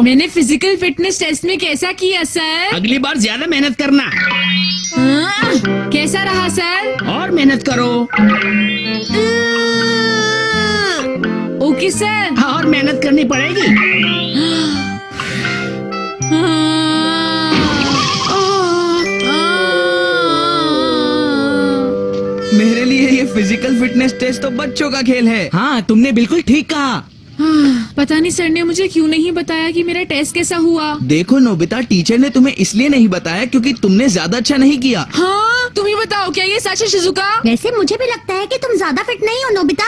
मैंने physical fitness test में कैसा किया सर? अगली बार ज्यादा मेहनत करना। कैसा रहा सर? और मेहनत करो। Okay sir. और मेहनत करनी पड़ेगी। मेरे लिए ये फिजिकल फिटनेस टेस्ट तो बच्चों का खेल है। हाँ, तुमने बिल्कुल ठीक कहा। पता नहीं सर ने मुझे क्यों नहीं बताया कि मेरा टेस्ट कैसा हुआ। देखो नोबिता, टीचर ने तुम्हें इसलिए नहीं बताया क्योंकि तुमने ज्यादा अच्छा नहीं किया। हाँ, तुम ही बताओ क्या ये सच है शिजुका? वैसे मुझे भी लगता है कि तुम ज्यादा फिट नहीं हो नोबिता।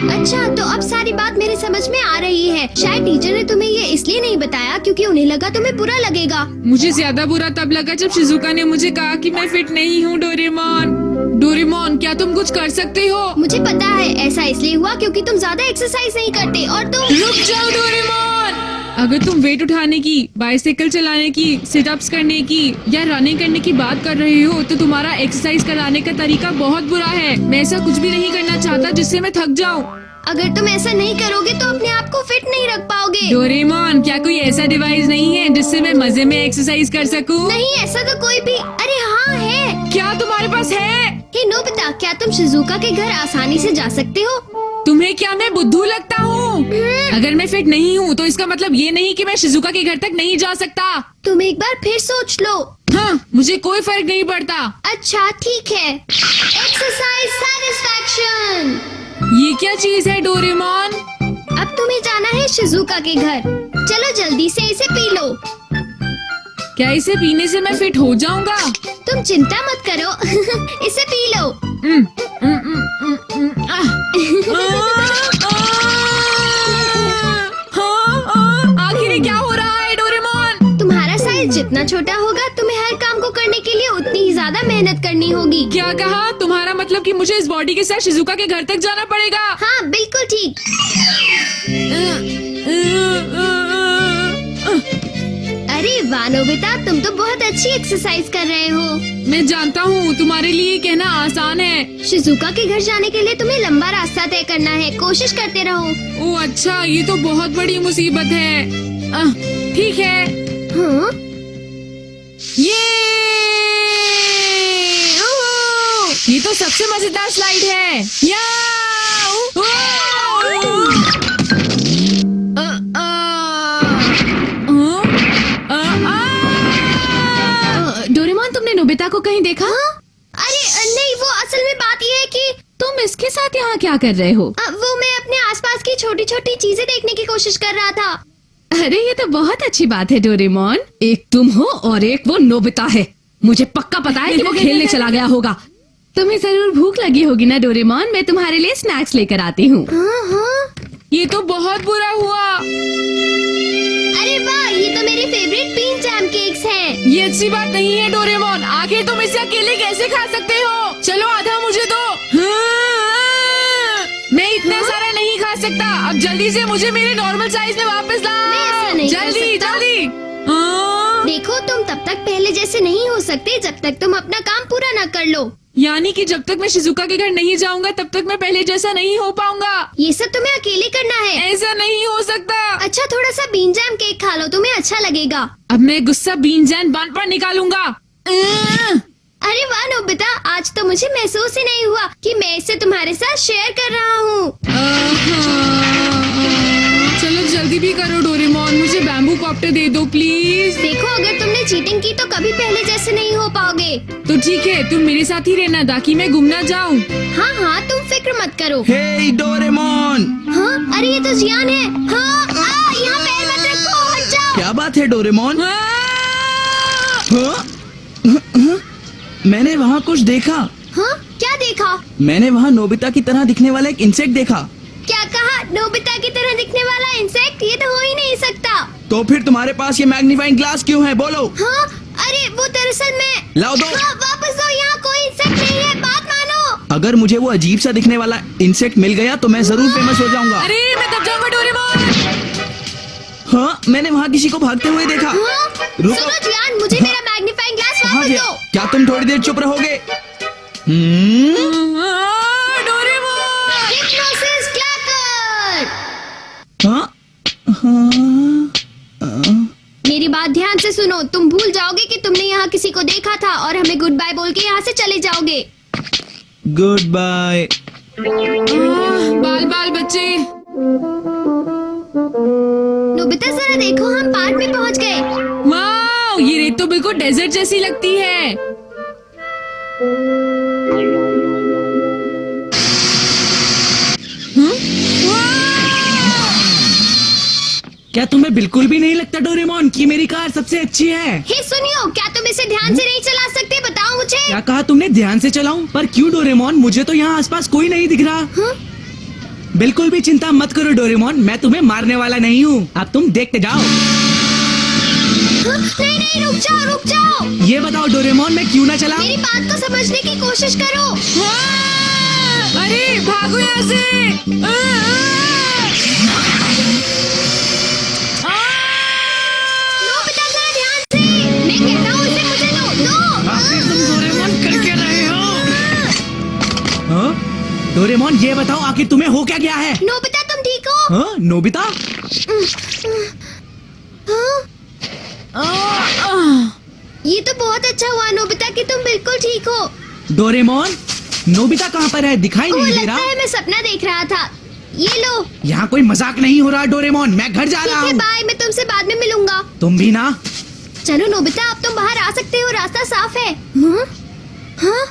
अच्छा, तो अब सारी बात मेरे समझ में आ रही है। शायद टीचर ने तुम्हें ये इसलिए नहीं बताया क्योंकि उन्हें लगा तुम्हें बुरा लगेगा। मुझे ज्यादा बुरा तब लगा जब शिजुका ने मुझे कहा कि मैं फिट नहीं हूँ। डोरेमोन, क्या तुम कुछ कर सकते हो? मुझे पता है ऐसा इसलिए हुआ क्योंकि तुम ज्यादा एक्सरसाइज नहीं करते और तुम। रुक जाओ डोरेमोन। अगर तुम वेट उठाने की, बाइसाइकिल चलाने की, सिटअप्स करने की या रनिंग करने की बात कर रहे हो तो तुम्हारा एक्सरसाइज कराने का तरीका बहुत बुरा है। मैं ऐसा कुछ भी नहीं करना चाहता जिससे मैं थक जाऊं। अगर तुम ऐसा नहीं करोगे तो अपने आप को फिट नहीं रख पाओगे। डोरेमोन, क्या कोई ऐसा डिवाइस नहीं है जिससे मैं मजे में एक्सरसाइज कर सकूं? नहीं, ऐसा तो कोई भी। अरे हाँ है। क्या तुम्हारे पास है? हे नोबिता, क्या तुम शिजुका के घर आसानी से जा सकते हो? तुम्हें क्या मैं बुद्धू लगता हूँ? अगर मैं फिट नहीं हूँ तो इसका मतलब ये नहीं कि मैं शिजुका के घर तक नहीं जा सकता। तुम एक बार फिर सोच लो। हाँ, मुझे कोई फर्क नहीं पड़ता। अच्छा ठीक है। Exercise satisfaction. ये क्या चीज है डोरेमोन? अब तुम्हें जाना है शिजुका के घर। चलो जल्दी से इसे पी लो। क्या इसे पीने से मैं फिट हो जाऊंगा? तुम चिंता मत करो। इसे पी लो। आखिर ये क्या हो रहा है डोरेमोन? तुम्हारा साइज जितना छोटा होगा तुम्हें हर काम को करने के लिए उतनी ही ज्यादा मेहनत करनी होगी। क्या कहा? तुम्हारा मतलब कि मुझे इस बॉडी के साथ शिजुका के घर तक जाना पड़ेगा? हाँ बिल्कुल ठीक। अरे वाह नोबिता, तुम तो बहुत अच्छी एक्सरसाइज कर रहे हो। मैं जानता हूँ, तुम्हारे लिए कहना आसान है। शिजुका के घर जाने के लिए तुम्हें लंबा रास्ता तय करना है। कोशिश करते रहो। ओह अच्छा, ये तो बहुत बड़ी मुसीबत है। ठीक है। हाँ? ये तो सबसे मजेदार स्लाइड है। डोरेमोन, तुमने नोबिता को कहीं देखा? अरे नहीं, वो असल में बात ये है कि तुम इसके साथ यहाँ क्या कर रहे हो? वो मैं अपने आसपास की छोटी छोटी चीजें देखने की कोशिश कर रहा था। अरे ये तो बहुत अच्छी बात है डोरेमोन। एक तुम हो और एक वो नोबिता है। मुझे पक्का पता है कि वो खेलने चला गया होगा। तुम्हें जरूर भूख लगी होगी ना डोरेमोन, मैं तुम्हारे लिए स्नैक्स लेकर आती हूँ। हाँ हाँ। ये तो बहुत बुरा हुआ। अरे वाह, ये तो मेरे फेवरेट बीन जैम केक्स हैं। ये अच्छी बात नहीं है डोरेमोन। आखिर तुम इसे अकेले कैसे खा सकते हो? चलो आधा मुझे दो। मैं इतना सारा नहीं खा सकता। अब जल्दी से मुझे मेरे नॉर्मल साइज में वापस मैं ऐसा लाओ। नहीं कर जल्दी सकता। जल्दी। देखो, तुम तब तक पहले जैसे नहीं हो सकते जब तक तुम अपना काम पूरा न कर लो। यानी कि जब तक मैं शिजुका के घर नहीं जाऊंगा तब तक मैं पहले जैसा नहीं हो पाऊंगा। ये सब तुम्हें अकेले करना है। ऐसा नहीं हो सकता। अच्छा, थोड़ा सा बीन जैम केक खा लो, तुम्हें अच्छा लगेगा। अब मैं गुस्सा बीन जैन बांध पर निकालूंगा। अरे वाह नोबिता, आज तो मुझे महसूस ही नहीं हुआ कि मैं इसे तुम्हारे साथ शेयर कर रहा हूँ। चलो जल्दी भी करो डोरेमोन, मुझे बैम्बू कॉप्टर दे दो प्लीज। देखो, अगर तुमने चीटिंग की तो कभी पहले जैसे नहीं हो पाओगे। तो ठीक है, तुम मेरे साथ ही रहना ताकि मैं गुम ना जाऊं। हाँ हाँ, तुम फिक्र मत करो। हे डोरेमोन। हाँ, अरे ये तो जियान है। हाँ, यहाँ पैर मत रखो, हट जाओ। क्या बात है डोरेमोन? हाँ? मैंने वहाँ कुछ देखा। हाँ, क्या देखा? मैंने वहाँ नोबिता की तरह दिखने वाला एक इंसेक्ट देखा। क्या कहा? नोबिता की तरह दिखने वाला इंसेक्ट? ये तो हो ही नहीं सकता। तो फिर तुम्हारे पास ये मैग्नीफाइंग ग्लास क्यों है? बोलो। हाँ, अरे वो दरअसल मैं। लाओ दो। हाँ, वापस दो, यहाँ कोई इंसेक्ट नहीं है, बात मानो। अगर मुझे वो अजीब सा दिखने वाला इंसेक्ट मिल गया तो मैं जरूर फेमस हो जाऊंगा। अरे मैं दब जाऊंगा डोरेमोन। हाँ, मैंने वहाँ किसी को भागते हुए देखा। हाँ? रुको। सुनो जियान, मुझे मेरा मैग्नीफाइंग ग्लास हाँ वापस जी, दो। क्या तुम थोड़ी देर चुप रहोगे? डोरेमोन। हिप्नोसिस क्लैकर। हाँ? हाँ? हूँ। तुम भूल जाओगे कि तुमने यहाँ किसी को देखा था और हमें गुड बाय बोल के यहाँ से चले जाओगे। Goodbye. बाल बाल बच्चे। नोबिता जरा देखो, हम पार्क में पहुँच गए। वाह, ये रेत तो बिल्कुल डेजर्ट जैसी लगती है। क्या तुम्हें बिल्कुल भी नहीं लगता डोरेमोन कि मेरी कार सबसे अच्छी है? हे सुनियो, क्या तुम इसे ध्यान से नहीं चला सकते? बताओ मुझे। क्या कहा तुमने? ध्यान से चलाऊं? पर क्यों डोरेमोन? मुझे तो यहाँ आसपास कोई नहीं दिख रहा। हाँ? बिल्कुल भी चिंता मत करो डोरेमोन, मैं तुम्हें मारने वाला नहीं हूँ। अब तुम देखते जाओ। हाँ? नहीं नहीं, रुक जाओ रुक जाओ। ये बताओ डोरेमोन, मैं क्यों ना चलाऊं? मेरी बात को समझने की कोशिश करो। वाह! अरे भागो यहाँ से। नोबिता जरा ध्यान से, मैं कहता हूँ इसे मुझे दो। आखिर तुम डोरेमोन कर क्या रहे हो? हाँ? डोरेमोन ये बताओ, आखिर तुम्हें हो क्या गया है? नोबिता तुम ठीक हो? हाँ? नोबिता? हाँ? ये तो बहुत अच्छा हुआ नोबिता कि तुम बिल्कुल ठीक हो। डोरेमोन, नोबिता कहाँ पर है? दिखाई ओह, नहीं दे लगता रहा। है मैं सपना देख रहा था। ये लो। यहाँ कोई मजाक नहीं हो रहा डोरेमोन, मैं घर जा ठीक रहा है, हूँ। बाय, मैं तुमसे बाद में मिलूंगा। तुम भी ना। चलो नोबिता, अब तुम बाहर आ सकते हो, रास्ता साफ है। हाँ? हाँ?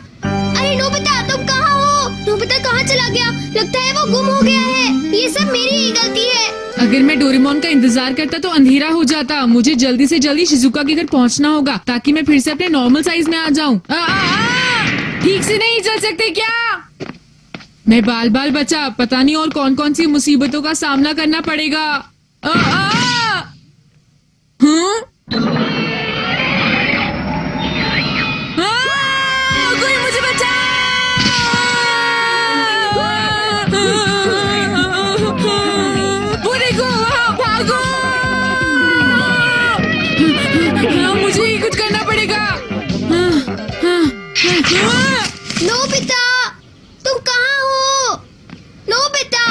अरे नोबिता तुम कहाँ हो? नोबिता कहाँ चला गया? लगता है वो गुम हो गया है। ये सब मेरी ही गलती है। अगर मैं डोरेमोन का इंतजार करता तो अंधेरा हो जाता। मुझे जल्दी से जल्दी शिजुका के घर पहुंचना होगा ताकि मैं फिर से अपने नॉर्मल साइज में आ जाऊं। ठीक से नहीं चल सकते क्या? मैं बाल बाल बचा, पता नहीं और कौन कौन सी मुसीबतों का सामना करना पड़ेगा। कोई मुझे बचा! वो देखो, भागो! मुझे ही कुछ करना पड़ेगा। नोबिता तुम कहाँ हो? नोबिता।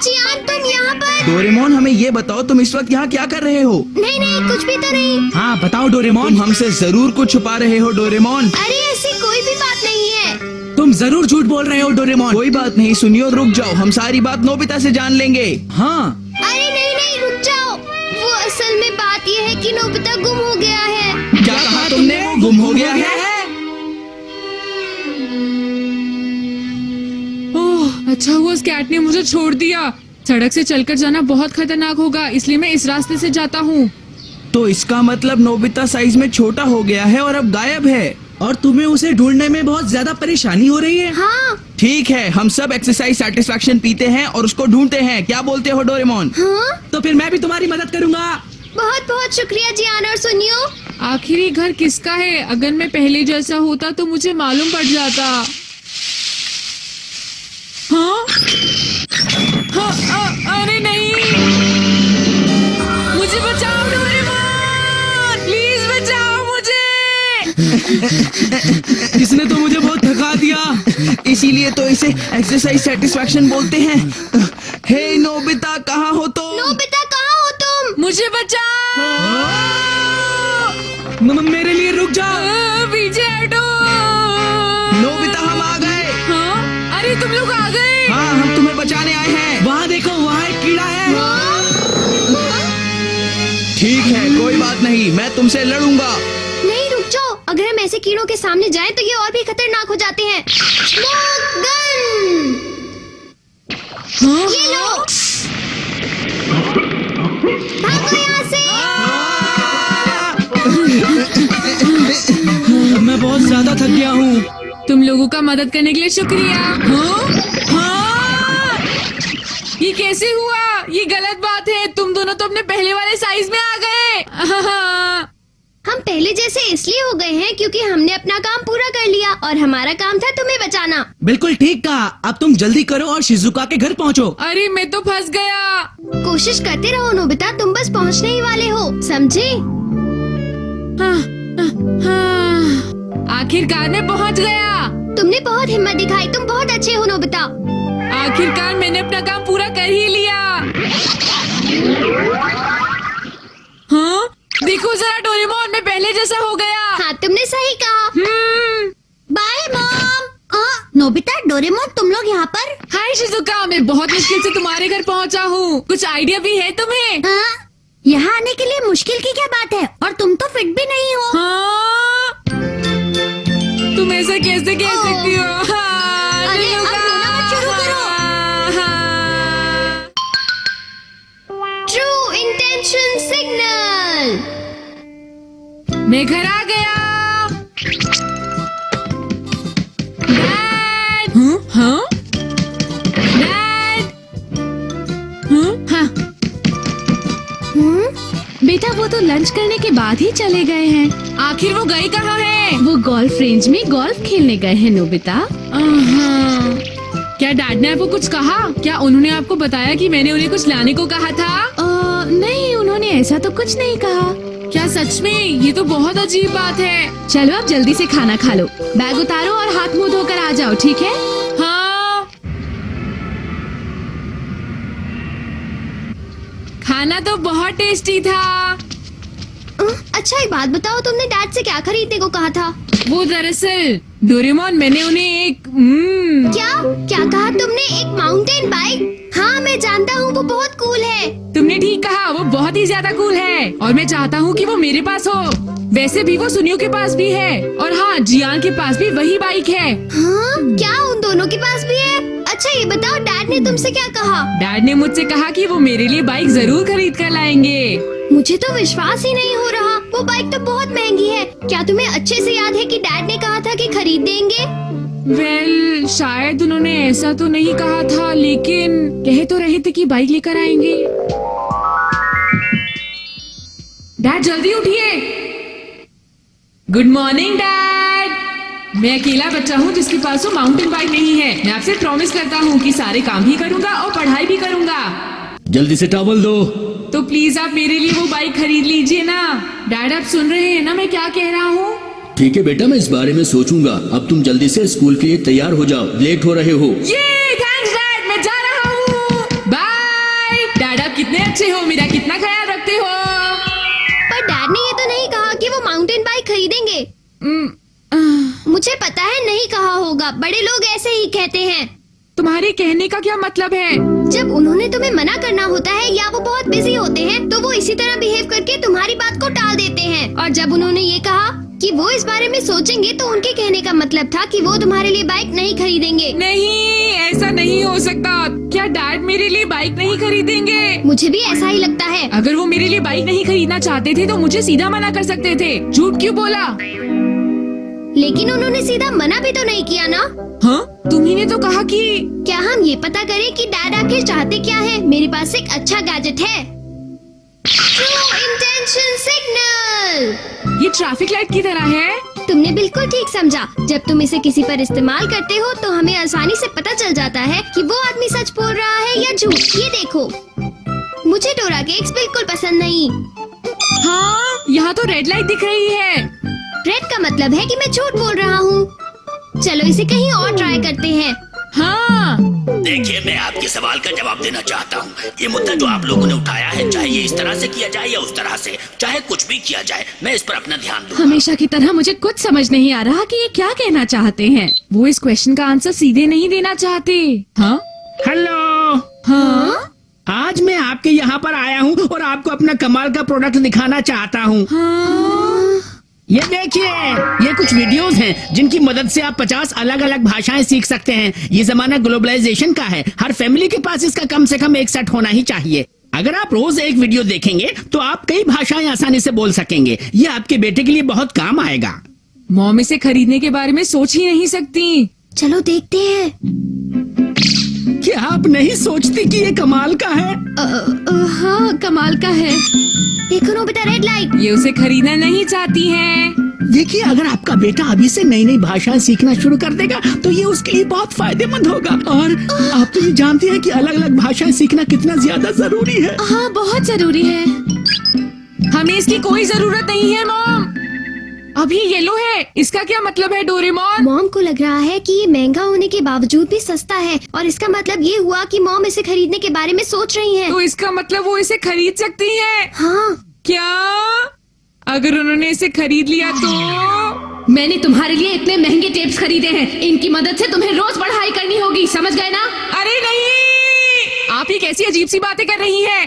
चियान तुम यहाँ पर? डोरेमोन हमें ये बताओ, तुम इस वक्त यहाँ क्या कर रहे हो? नहीं नहीं, कुछ भी तो नहीं। हाँ बताओ डोरेमोन। तुम हमसे जरूर कुछ छुपा रहे हो डोरेमोन। अरे ऐसी कोई भी बात नहीं है। तुम जरूर झूठ बोल रहे हो डोरेमोन। कोई बात नहीं, सुनियो, रुक जाओ, हम सारी बात नोबिता से जान लेंगे। हाँ, अरे नहीं नहीं, रुक जाओ। वो असल में बात ये है कि नोबिता गुम हो गया है। क्या कहा तुमने? वो गुम हो गया है? ओह, अच्छा हुआ उस कैट ने मुझे छोड़ दिया। सड़क से चलकर जाना बहुत खतरनाक होगा, इसलिए मैं इस रास्ते से जाता हूँ। तो इसका मतलब नोबिता साइज में छोटा हो गया है और अब गायब है। और तुम्हें उसे ढूंढने में बहुत ज्यादा परेशानी हो रही है। हाँ? ठीक है, हम सब एक्सरसाइज सेटिस्फैक्शन पीते हैं और उसको ढूंढते हैं। क्या बोलते हो डोरेमोन? हाँ? तो फिर मैं भी तुम्हारी मदद करूंगा। बहुत बहुत शुक्रिया जियान, और सुनियो। आखिर ये घर किसका है? अगर मैं पहले जैसा होता तो मुझे मालूम पड़ जाता। हाँ? अरे नहीं, मुझे बचाओ डोरेमोन, प्लीज बचाओ मुझे। इसने तो मुझे बहुत थका दिया। इसीलिए तो इसे एक्सरसाइज सेटिस्फैक्शन बोलते हैं। हे नोबिता, कहाँ हो तुम? नोबिता कहाँ हो तुम? मुझे बचाओ। मेरे लिए रुक जाओ। पीछे हटो। नोबिता, हम आ गए। हाँ? अरे तुम लोग आ गए। हाँ, हम तुम्हें बचाने आए हैं। वहाँ देखो, वहाँ एक कीड़ा है। ठीक है, कोई बात नहीं, मैं तुमसे लड़ूंगा। नहीं रुक जाओ, अगर हम ऐसे कीड़ों के सामने जाएं तो ये और भी खतरनाक हो जाते हैं। Smoke gun! ये लो। भागो यहाँ से। मैं बहुत ज्यादा थक गया हूँ। तुम लोगों का मदद करने के लिए शुक्रिया। हाँ? हाँ? ये कैसे हुआ? ये गलत बात है। तुम दोनों तो अपने पहले वाले साइज में आ गए। हम पहले जैसे इसलिए हो गए हैं क्योंकि हमने अपना काम पूरा कर लिया और हमारा काम था तुम्हें बचाना। बिल्कुल ठीक कहा। अब तुम जल्दी करो और शिजुका के घर पहुँचो। अरे मैं तो फंस गया। कोशिश करते रहो नोबिता, तुम बस पहुँचने ही वाले हो, समझे? हाँ, हाँ, आखिरकार मैं पहुंच गया। तुमने बहुत हिम्मत दिखाई, तुम बहुत अच्छे हो नोबिता। आखिरकार मैंने अपना काम पूरा कर ही लिया। हाँ, देखो जरा डोरेमोन, मैं पहले जैसा हो गया। हाँ, तुमने सही कहा। Bye mom. नोबिता, डोरेमोन, तुम लोग यहाँ पर? हाय शिजुका, मैं बहुत मुश्किल से तुम्हारे घर पहुँचा हूँ। कुछ आइडिया भी है तुम्हें? हाँ? यहाँ आने के लिए मुश्किल की क्या बात है? और तुम तो फिट भी नहीं हो। हाँ, तुम ऐसा कैसे कह सकती हो? हाँ, अरे, अब शिजुका। रोना मत शुरू करो। हाँ। True intention signal. मैं घर आ गया। डैड। हाँ? डैड। हाँ। बेटा, वो तो लंच करने के बाद ही चले गए हैं। आखिर वो गए कहाँ हैं? वो गोल्फ रेंज में गोल्फ खेलने गए हैं नोबिता। हाँ। क्या डैड ने आपको कुछ कहा? क्या उन्होंने आपको बताया कि मैंने उन्हें कुछ लाने को कहा था? नहीं, उन्होंने ऐसा तो कुछ नहीं कहा। क्या सच में? ये तो बहुत अजीब बात है। चलो अब जल्दी से खाना खा लो। बैग उतारो और हाथ मुंह धोकर आ जाओ, ठीक है? हाँ। खाना तो बहुत टेस्टी था। अच्छा, एक बात बताओ, तुमने डैड से क्या खरीदने को कहा था? वो दरअसल डोरेमोन, मैंने उन्हें एक क्या कहा तुमने? एक माउंटेन बाइक? हाँ, मैं जानता हूँ, वो बहुत कूल है। तुमने ठीक कहा, वो बहुत ही ज्यादा कूल है और मैं चाहता हूँ कि वो मेरे पास हो। वैसे भी वो सुनियो के पास भी है और हाँ, जियान के पास भी वही बाइक है। हाँ? क्या उन दोनों के पास भी है? अच्छा, ये बताओ, डैड ने तुमसे क्या कहा? डैड ने मुझसे कहा कि वो मेरे लिए बाइक जरूर खरीद कर लाएंगे। मुझे तो विश्वास ही नहीं हो रहा। वो बाइक तो बहुत महंगी है। क्या तुम्हें अच्छे से याद है कि डैड ने कहा था कि खरीद देंगे? वेल, शायद उन्होंने ऐसा तो नहीं कहा था, लेकिन कह तो रहे थे कि बाइक लेकर आएंगे। डैड जल्दी उठिए। Good morning dad. मैं अकेला बच्चा हूँ जिसके पास वो माउंटेन बाइक नहीं है। मैं आपसे प्रॉमिस करता हूँ कि सारे काम भी करूँगा और पढ़ाई भी करूँगा। जल्दी से टॉवल दो। तो प्लीज आप मेरे लिए वो बाइक खरीद लीजिए ना। डैड, आप सुन रहे हैं ना मैं क्या कह रहा हूँ? ठीक है बेटा, मैं इस बारे में सोचूंगा। अब तुम जल्दी से स्कूल के लिए तैयार हो जाओ, लेट हो रहे हो। ये थैंक्स डैड, मैं जा रहा हूँ। बाय। डैड, आप कितने अच्छे हो, मेरा कितना ख्याल रखते हो। पर डैड ने ये तो नहीं कहा कि वो माउंटेन बाइक खरीदेंगे। मुझे पता है नहीं कहा होगा, बड़े लोग ऐसे ही कहते हैं। तुम्हारे कहने का क्या मतलब है? जब उन्होंने तुम्हें मना करना होता है या वो बहुत बिजी होते हैं, तो वो इसी तरह बिहेव करके तुम्हारी बात को टाल देते हैं। और जब उन्होंने ये कहा कि वो इस बारे में सोचेंगे, तो उनके कहने का मतलब था कि वो तुम्हारे लिए बाइक नहीं खरीदेंगे। नहीं, ऐसा नहीं हो सकता। क्या डैड मेरे लिए बाइक नहीं खरीदेंगे? मुझे भी ऐसा ही लगता है। अगर वो मेरे लिए बाइक नहीं खरीदना चाहते थे तो मुझे सीधा मना कर सकते थे। झूठ क्यों बोला? लेकिन उन्होंने सीधा मना भी तो नहीं किया ना। हाँ, तुम्ही ने तो कहा कि क्या हम ये पता करें कि डैड आखिर चाहते क्या है? मेरे पास एक अच्छा गैजेट है। True intention signal. ये ट्रैफिक लाइट की तरह है। तुमने बिल्कुल ठीक समझा। जब तुम इसे किसी पर इस्तेमाल करते हो तो हमें आसानी से पता चल जाता है कि वो आदमी सच बोल रहा है या झूठ। ये देखो, मुझे डोरा केक्स बिल्कुल पसंद नहीं। हाँ, यहाँ तो रेड लाइट दिख रही है। रेड का मतलब है कि मैं झूठ बोल रहा हूँ। चलो इसे कहीं और ट्राई करते हैं। हाँ। देखिए, मैं आपके सवाल का जवाब देना चाहता हूँ। ये मुद्दा जो आप लोगों ने उठाया है, चाहे ये इस तरह से किया जाए या उस तरह से, चाहे कुछ भी किया जाए, मैं इस पर अपना ध्यान दूंगा। हमेशा की तरह मुझे कुछ समझ नहीं आ रहा कि ये क्या कहना चाहते हैं। वो इस क्वेश्चन का आंसर सीधे नहीं देना चाहते। हाँ? हेलो। हाँ? आज मैं आपके यहाँ पर आया हूँ और आपको अपना कमाल का प्रोडक्ट दिखाना चाहता हूँ। ये देखिए, ये कुछ वीडियोस हैं जिनकी मदद से आप 50 अलग अलग भाषाएं सीख सकते हैं। ये जमाना ग्लोबलाइजेशन का है। हर फैमिली के पास इसका कम से कम एक सेट होना ही चाहिए। अगर आप रोज एक वीडियो देखेंगे तो आप कई भाषाएं आसानी से बोल सकेंगे। ये आपके बेटे के लिए बहुत काम आएगा। मॉम इसे खरीदने के बारे में सोच ही नहीं सकती। चलो देखते हैं। क्या आप नहीं सोचती कि ये कमाल का है? हाँ, कमाल का है। देखो नोबिता, रेड लाइट। ये उसे खरीदना नहीं चाहती है। देखिए, अगर आपका बेटा अभी से नई नई भाषाएं सीखना शुरू कर देगा तो ये उसके लिए बहुत फायदेमंद होगा। और आप तो ये जानती हैं कि अलग अलग भाषाएं सीखना कितना ज्यादा जरूरी है। हाँ, बहुत जरूरी है। हमें इसकी कोई जरूरत नहीं है मॉम। अब ये येलो है, इसका क्या मतलब है डोरेमोन? मॉम को लग रहा है कि ये महंगा होने के बावजूद भी सस्ता है और इसका मतलब ये हुआ कि मॉम इसे खरीदने के बारे में सोच रही हैं। तो इसका मतलब वो इसे खरीद सकती है हाँ। क्या? अगर उन्होंने इसे खरीद लिया तो? मैंने तुम्हारे लिए इतने महंगे टेप्स खरीदे हैं, इनकी मदद से तुम्हें रोज पढ़ाई करनी होगी, समझ गए ना? अरे नहीं, आप ये कैसी अजीब सी बातें कर रही हैं?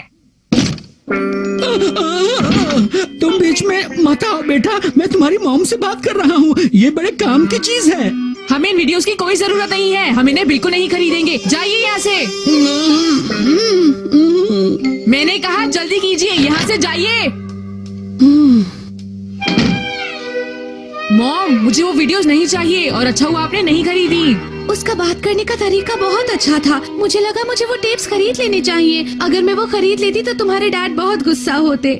तुम बीच में मत आओ बेटा, मैं तुम्हारी मॉम से बात कर रहा हूँ। ये बड़े काम की चीज है। हमें इन वीडियोस की कोई जरूरत नहीं है, हम इन्हें बिल्कुल नहीं खरीदेंगे। जाइए यहाँ से। मैंने कहा जल्दी कीजिए, यहाँ से जाइए। मॉम, मुझे वो वीडियोस नहीं चाहिए और अच्छा हुआ आपने नहीं खरीदी। उसका बात करने का तरीका बहुत अच्छा था। मुझे लगा मुझे वो टेप्स खरीद लेने चाहिए। अगर मैं वो खरीद लेती तो तुम्हारे डैड बहुत गुस्सा होते।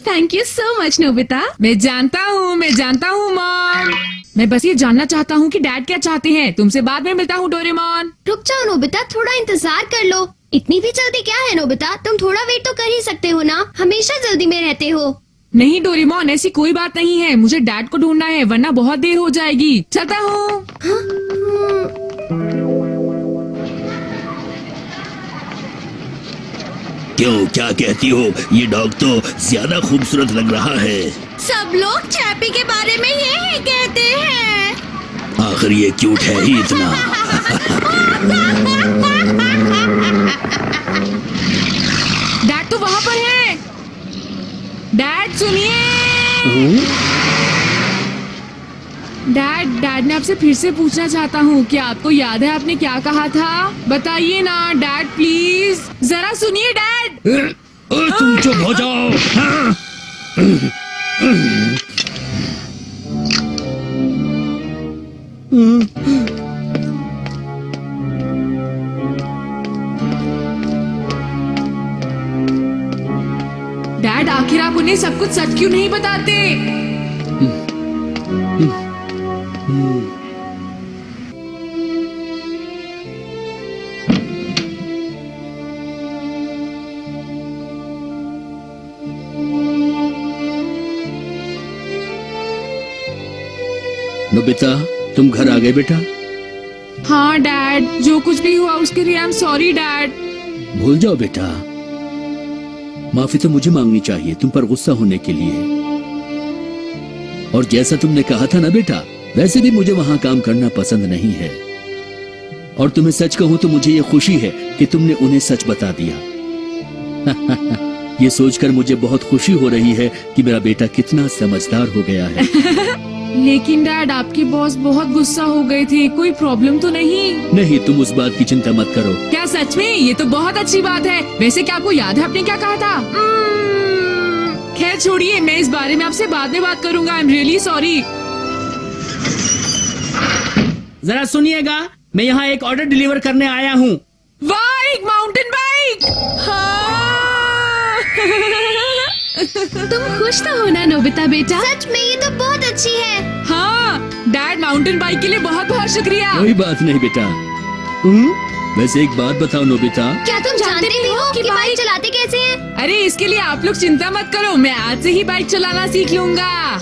Thank you so much Nobita. मैं जानता हूँ मॉम। मैं बस ये जानना चाहता हूँ कि डैड क्या चाहते हैं। तुमसे बाद में मिलता हूँ डोरेमोन। रुक जाओ नोबिता, थोड़ा इंतजार कर लो। इतनी भी जल्दी क्या है नोबिता, तुम थोड़ा वेट तो कर ही सकते हो ना, हमेशा जल्दी में रहते हो। नहीं डोरेमोन, ऐसी कोई बात नहीं है। मुझे डैड को ढूंढना है वरना बहुत देर हो जाएगी। चलता हूँ। क्यों, क्या कहती हो? ये डॉग तो ज्यादा खूबसूरत लग रहा है। सब लोग चैपी के बारे में यही कहते हैं। आखिर ये क्यूट है ही इतना। डैड तो वहाँ पर है। डैड सुनिए। डैड ने आपसे फिर से पूछना चाहता हूँ, क्या आपको याद है आपने क्या कहा था? बताइए ना डैड, प्लीज जरा सुनिए डैड। तुम चुप हो जाओ। डैड, आखिर आप उन्हें सब कुछ सच क्यों नहीं बताते? नोबिता, तुम घर आ गए बेटा? हाँ डैड, जो कुछ भी हुआ उसके लिए आई एम सॉरी डैड। भूल जाओ बेटा, माफी तो मुझे मांगनी चाहिए तुम पर गुस्सा होने के लिए। और जैसा तुमने कहा था ना बेटा, वैसे भी मुझे वहां काम करना पसंद नहीं है। और तुम्हें सच कहूं तो मुझे ये खुशी है कि तुमने उन्हें सच बता दिया। ये सोचकर मुझे बहुत खुशी हो रही है कि मेरा बेटा कितना समझदार हो गया है। लेकिन डैड, आपके बॉस बहुत गुस्सा हो गए थे, कोई प्रॉब्लम तो नहीं? नहीं, तुम उस बात की चिंता मत करो। क्या सच में? ये तो बहुत अच्छी बात है। वैसे क्या आपको याद है आपने क्या कहा था? खैर छोड़िए, मैं इस बारे में आपसे बाद में बात करूंगा। I am really sorry. जरा सुनिएगा, मैं यहाँ एक ऑर्डर डिलीवर करने आया हूँ। वाह, एक माउंटेन बाइक। हाँ। तुम खुश तो हो ना नोबिता बेटा? सच में ये तो बहुत अच्छी है। हाँ डैड, माउंटेन बाइक के लिए बहुत बहुत शुक्रिया। कोई बात नहीं बेटा। वैसे एक बात बताओ नोबिता, क्या तुम जानते भी हो कि बाइक चलाते कैसे हैं? अरे इसके लिए आप लोग चिंता मत करो, मैं आज से ही बाइक चलाना सीख लूंगा।